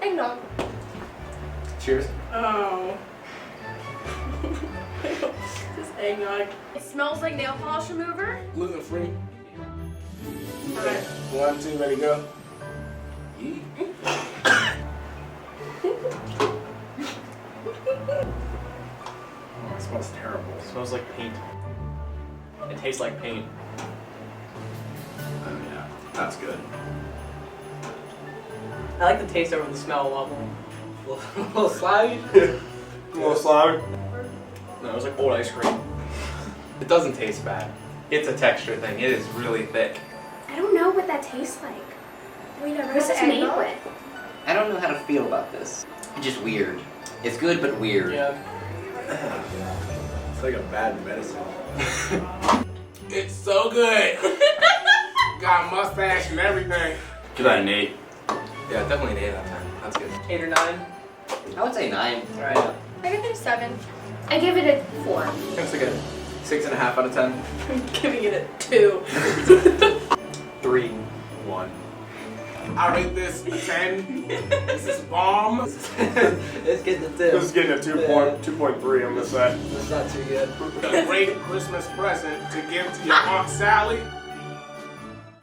Eggnog. Cheers. Oh. This eggnog. It smells like nail polish remover. Gluten free. Alright. 1, 2, ready, go. Yee. Oh, it smells terrible. It smells like paint. It tastes like paint. Oh yeah, that's good. I like the taste over the smell a lot more. A little slimy. A little slimy. No, it was like old ice cream. It doesn't taste bad. It's a texture thing. It is really thick. I don't know what that tastes like. We never What's had it made eggnog. with? I don't know how to feel about this. It's just weird. It's good, but weird. Yeah. It's like a bad medicine. It's so good. Got a mustache and everything. Give that an 8. Yeah, definitely an 8 out of 10. That's good. 8 or 9. I would say 9. Alright. I give it a 7. I give it a 4. It's like a 6.5 out of 10. I'm giving it a 2. 3, 1. I rate this a 10. This is bomb. It's getting the This is getting a 2.3, I'm gonna say. It's not too good. A great Christmas present to give to your Aunt Sally